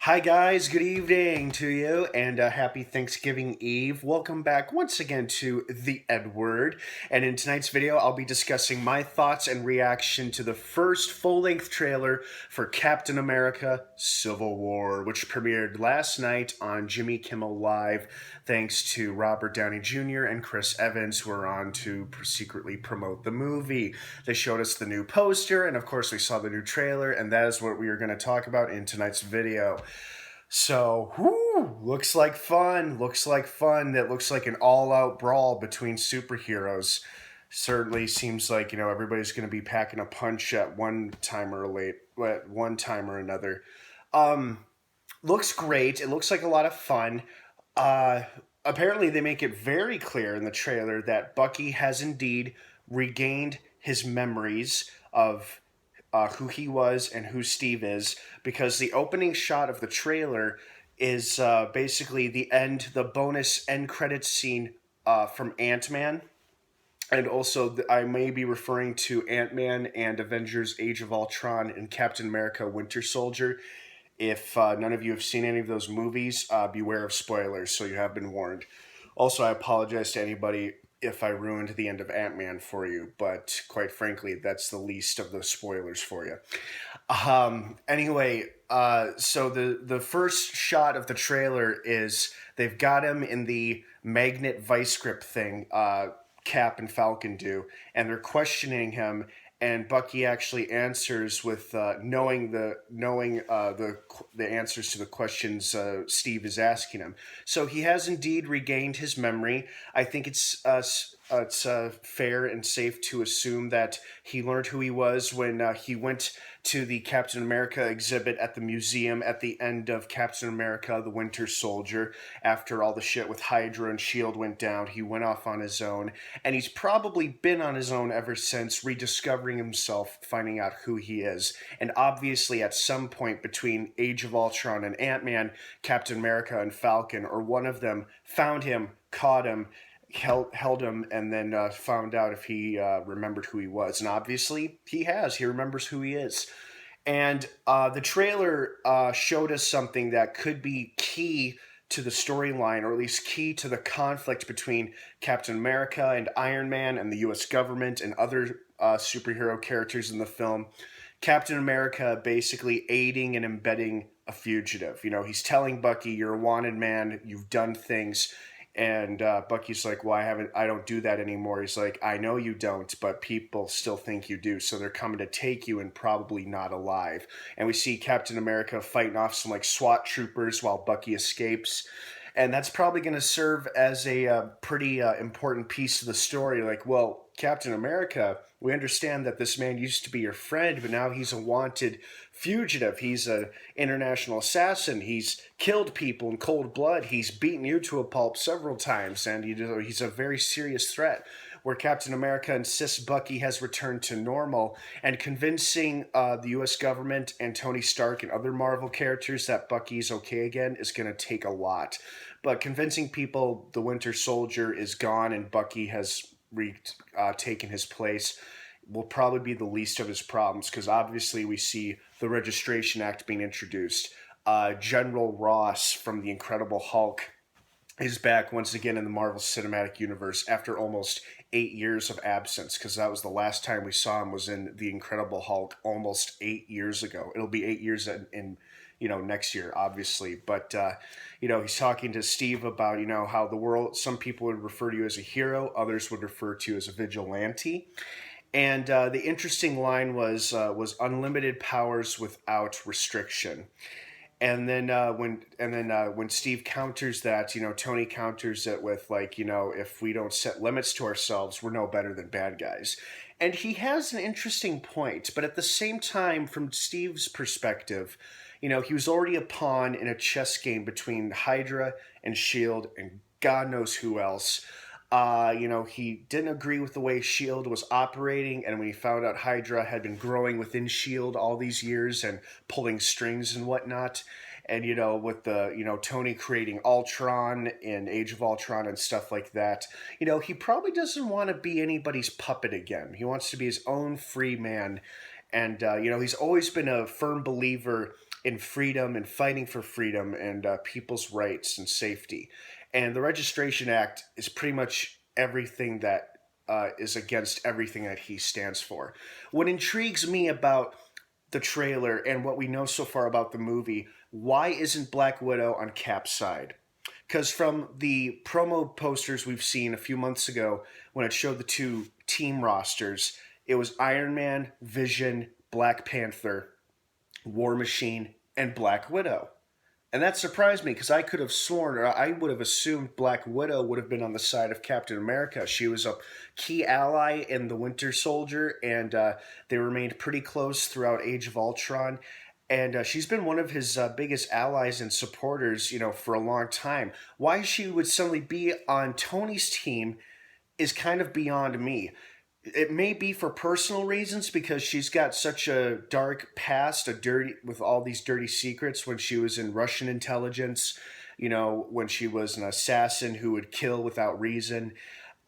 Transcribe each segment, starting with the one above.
Hi, guys. Good evening to you, and happy Thanksgiving Eve. Welcome back once again to the EdWord. And in tonight's video, I'll be discussing my thoughts and reaction to the first full-length trailer for Captain America: Civil War, which premiered last night on Jimmy Kimmel Live, thanks to Robert Downey Jr. and Chris Evans, who are on to secretly promote the movie. They showed us the new poster, and of course, we saw the new trailer, and that is what we are going to talk about in tonight's video. So, looks like fun. Looks like fun. That looks like an all-out brawl between superheroes. Certainly seems like, everybody's going to be packing a punch at one time or another. Looks great. It looks like a lot of fun. Apparently, they make it very clear in the trailer that Bucky has indeed regained his memories of who he was and who Steve is, because the opening shot of the trailer is basically the bonus end credits scene from Ant-Man. And also, I may be referring to Ant-Man and Avengers Age of Ultron and Captain America Winter Soldier. If none of you have seen any of those movies, beware of spoilers, so you have been warned. Also, I apologize to anybody if I ruined the end of Ant-Man for you, but quite frankly, that's the least of the spoilers for you. Anyway, so the first shot of the trailer is they've got him in the magnet vice grip thing, Cap and Falcon do, and they're questioning him. And Bucky actually answers with knowing the answers to the questions Steve is asking him. So he has indeed regained his memory. I think it's fair and safe to assume that he learned who he was when he went to the Captain America exhibit at the museum at the end of Captain America: The Winter Soldier. After all the shit with Hydra and S.H.I.E.L.D. went down, he went off on his own, and he's probably been on his own ever since, rediscovering himself, finding out who he is. And obviously, at some point between Age of Ultron and Ant-Man, Captain America and Falcon, or one of them, found him, caught him, held him, and then found out if he remembered who he was. And obviously, he has. He remembers who he is. And the trailer showed us something that could be key to the storyline, or at least key to the conflict between Captain America and Iron Man and the U.S. government and other superhero characters in the film. Captain America basically aiding and embedding a fugitive. He's telling Bucky, "You're a wanted man. You've done things." And Bucky's like, "Well, I don't do that anymore." He's like, "I know you don't, but people still think you do, so they're coming to take you, and probably not alive." And we see Captain America fighting off some SWAT troopers while Bucky escapes. And that's probably going to serve as a pretty important piece of the story. Well, Captain America, we understand that this man used to be your friend, but now he's a wanted fugitive. He's an international assassin. He's killed people in cold blood. He's beaten you to a pulp several times, and he's a very serious threat. Where Captain America insists Bucky has returned to normal, and convincing the U.S. government and Tony Stark and other Marvel characters that Bucky's okay again is going to take a lot. But convincing people the Winter Soldier is gone and Bucky has taken his place will probably be the least of his problems, because obviously we see the Registration Act being introduced. General Ross from the Incredible Hulk is back once again in the Marvel Cinematic Universe after almost 8 years of absence, because that was the last time we saw him was in the Incredible Hulk almost 8 years ago. It'll be 8 years in next year, obviously. But, he's talking to Steve about, how the world, some people would refer to you as a hero, others would refer to you as a vigilante. And the interesting line was unlimited powers without restriction. And then when Steve counters that, Tony counters it with if we don't set limits to ourselves, we're no better than bad guys. And he has an interesting point, but at the same time, from Steve's perspective, he was already a pawn in a chess game between Hydra and S.H.I.E.L.D. and God knows who else. He didn't agree with the way S.H.I.E.L.D. was operating, and when he found out Hydra had been growing within S.H.I.E.L.D. all these years and pulling strings and whatnot, and, with the, Tony creating Ultron in Age of Ultron and stuff like that, he probably doesn't want to be anybody's puppet again. He wants to be his own free man, and, he's always been a firm believer in freedom and fighting for freedom and people's rights and safety. And the Registration Act is pretty much everything that is against everything that he stands for. What intrigues me about the trailer and what we know so far about the movie, why isn't Black Widow on Cap's side? Because from the promo posters we've seen a few months ago, when it showed the two team rosters, it was Iron Man, Vision, Black Panther, War Machine, and Black Widow. And that surprised me because I could have sworn, or I would have assumed Black Widow would have been on the side of Captain America. She was a key ally in the Winter Soldier, and they remained pretty close throughout Age of Ultron. And she's been one of his biggest allies and supporters, for a long time. Why she would suddenly be on Tony's team is kind of beyond me. It may be for personal reasons because she's got such a dark past, with all these dirty secrets when she was in Russian intelligence, when she was an assassin who would kill without reason.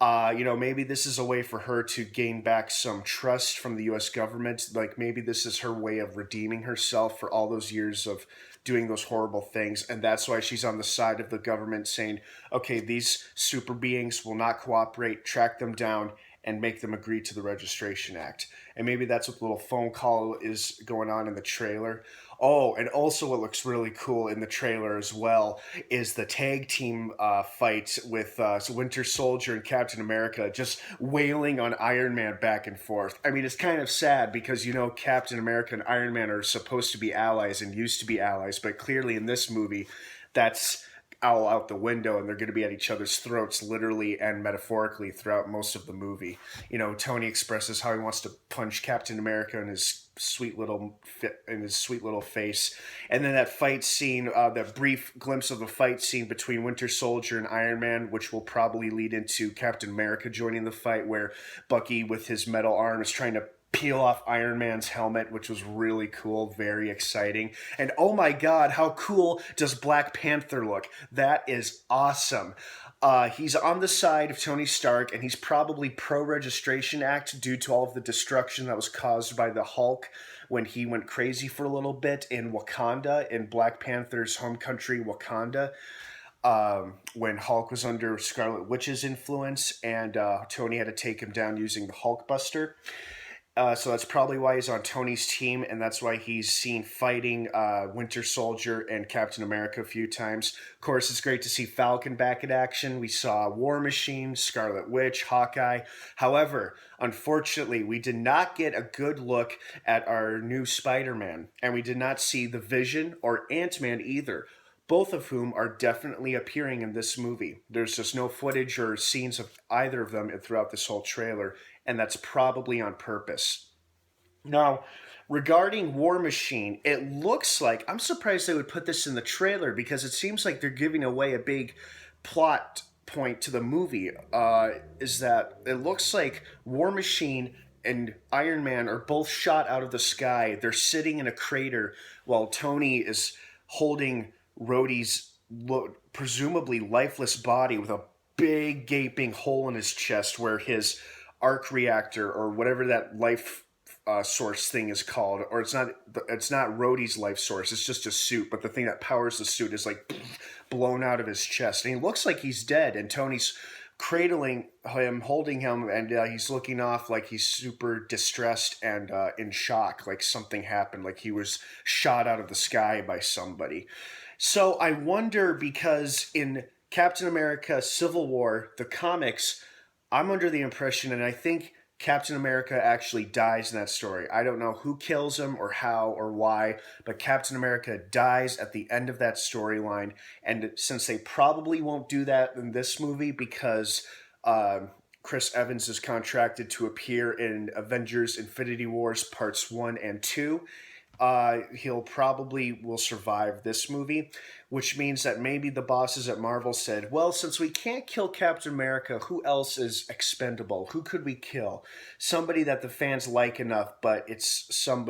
Maybe this is a way for her to gain back some trust from the U.S. government. Like maybe this is her way of redeeming herself for all those years of doing those horrible things. And that's why she's on the side of the government saying, okay, these super beings will not cooperate, track them down, and make them agree to the Registration Act. And maybe that's what the little phone call is going on in the trailer. Oh, and also what looks really cool in the trailer as well is the tag team fight with Winter Soldier and Captain America just wailing on Iron Man back and forth. I mean, it's kind of sad because, Captain America and Iron Man are supposed to be allies and used to be allies, but clearly in this movie, that's all out the window, and they're going to be at each other's throats literally and metaphorically throughout most of the movie. Tony expresses how he wants to punch Captain America in his sweet little face, and then that fight scene, that brief glimpse of a fight scene between Winter Soldier and Iron Man, which will probably lead into Captain America joining the fight, where Bucky with his metal arm is trying to peel off Iron Man's helmet, which was really cool, very exciting. And oh my god, how cool does Black Panther look? That is awesome. He's on the side of Tony Stark, and he's probably pro-Registration Act due to all of the destruction that was caused by the Hulk when he went crazy for a little bit in Wakanda, in Black Panther's home country, Wakanda. When Hulk was under Scarlet Witch's influence, and Tony had to take him down using the Hulkbuster. So that's probably why he's on Tony's team, and that's why he's seen fighting Winter Soldier and Captain America a few times. Of course, it's great to see Falcon back in action. We saw War Machine, Scarlet Witch, Hawkeye. However, unfortunately, we did not get a good look at our new Spider-Man, and we did not see the Vision or Ant-Man either, both of whom are definitely appearing in this movie. There's just no footage or scenes of either of them throughout this whole trailer, and that's probably on purpose. Now, regarding War Machine, it looks like, I'm surprised they would put this in the trailer because it seems like they're giving away a big plot point to the movie, is that it looks like War Machine and Iron Man are both shot out of the sky. They're sitting in a crater while Tony is holding Rhodey's presumably lifeless body with a big gaping hole in his chest where his arc reactor or whatever that life source thing is called, or it's not Rhodey's life source, it's just a suit, but the thing that powers the suit is like blown out of his chest, and he looks like he's dead, and Tony's cradling him, holding him, and he's looking off like he's super distressed and in shock, like something happened, like he was shot out of the sky by somebody. So I wonder, because in Captain America Civil War, the comics, I'm under the impression, and I think Captain America actually dies in that story. I don't know who kills him or how or why, but Captain America dies at the end of that storyline. And since they probably won't do that in this movie because Chris Evans is contracted to appear in Avengers Infinity Wars Parts 1 and 2, he'll probably will survive this movie, which means that maybe the bosses at Marvel said, well, since we can't kill Captain America, who else is expendable? Who could we kill? Somebody that the fans like enough, but it's some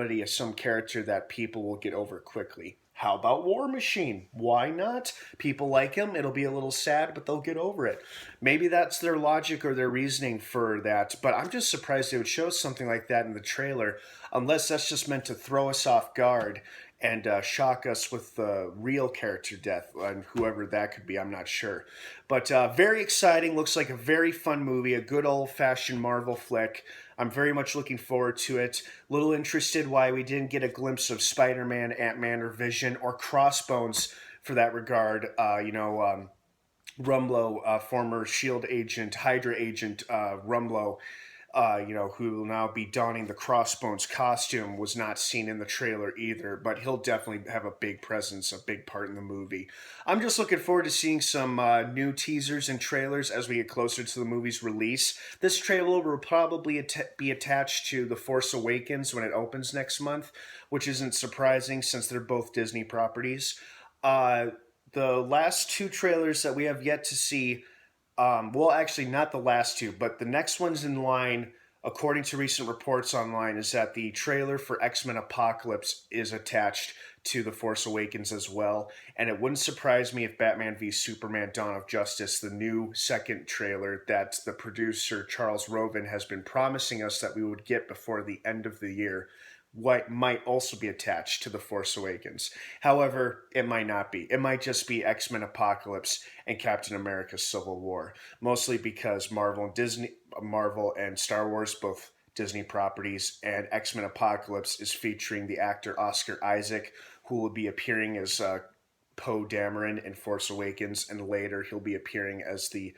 character that people will get over quickly. How about War Machine? Why not? People like him. It'll be a little sad, but they'll get over it. Maybe that's their logic or their reasoning for that, but I'm just surprised they would show something like that in the trailer, unless that's just meant to throw us off guard and shock us with the real character death, and whoever that could be, I'm not sure. But very exciting. Looks like a very fun movie, a good old-fashioned Marvel flick. I'm very much looking forward to it. Little interested why we didn't get a glimpse of Spider-Man, Ant-Man, or Vision, or Crossbones for that regard. Rumlow, former Shield agent, Hydra agent, Rumlow, who will now be donning the Crossbones costume, was not seen in the trailer either, but he'll definitely have a big presence, a big part in the movie. I'm just looking forward to seeing some new teasers and trailers as we get closer to the movie's release. This trailer will probably be attached to The Force Awakens when it opens next month, which isn't surprising since they're both Disney properties. The last two trailers that we have yet to see, well, actually, not the last two, but the next ones in line, according to recent reports online, is that the trailer for X-Men Apocalypse is attached to The Force Awakens as well. And it wouldn't surprise me if Batman v Superman Dawn of Justice, the new second trailer that the producer Charles Roven has been promising us that we would get before the end of the year, what might also be attached to The Force Awakens. However, it might not be. It might just be X-Men Apocalypse and Captain America Civil War, mostly because Marvel and Star Wars, both Disney properties, and X-Men Apocalypse is featuring the actor Oscar Isaac, who will be appearing as Poe Dameron in Force Awakens, and later he'll be appearing as the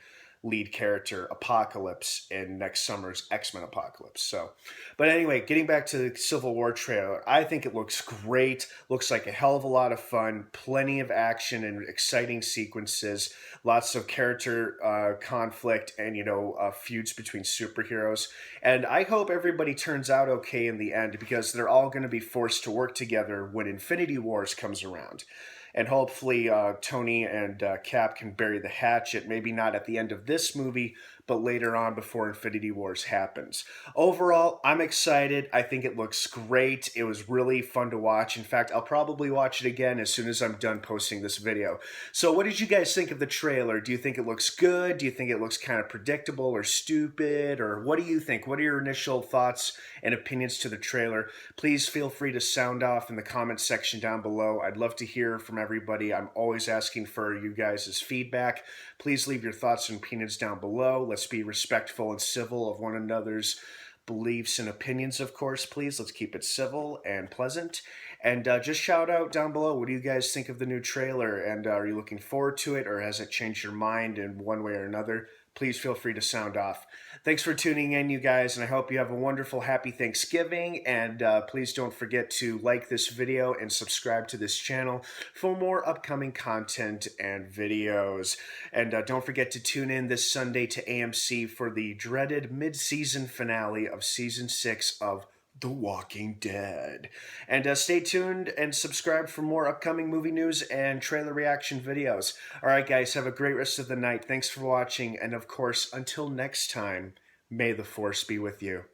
lead character Apocalypse in next summer's X-Men Apocalypse. So, but anyway, getting back to the Civil War trailer, I think it looks great. Looks like a hell of a lot of fun, plenty of action and exciting sequences, lots of character conflict, and feuds between superheroes. And I hope everybody turns out okay in the end, because they're all going to be forced to work together when Infinity Wars comes around. And hopefully Tony and Cap can bury the hatchet, maybe not at the end of this movie, but later on before Infinity Wars happens. Overall, I'm excited. I think it looks great. It was really fun to watch. In fact, I'll probably watch it again as soon as I'm done posting this video. So what did you guys think of the trailer? Do you think it looks good? Do you think it looks kind of predictable or stupid? Or what do you think? What are your initial thoughts and opinions to the trailer? Please feel free to sound off in the comments section down below. I'd love to hear from everybody. I'm always asking for you guys' feedback. Please leave your thoughts and opinions down below. Let's be respectful and civil of one another's beliefs and opinions, of course, please. Let's keep it civil and pleasant. And just shout out down below, what do you guys think of the new trailer? And are you looking forward to it, or has it changed your mind in one way or another? Please feel free to sound off. Thanks for tuning in, you guys, and I hope you have a wonderful, happy Thanksgiving. And please don't forget to like this video and subscribe to this channel for more upcoming content and videos. And don't forget to tune in this Sunday to AMC for the dreaded mid-season finale of Season 6 of The Walking Dead. And stay tuned and subscribe for more upcoming movie news and trailer reaction videos. Alright guys, have a great rest of the night. Thanks for watching, and of course, until next time, may the Force be with you.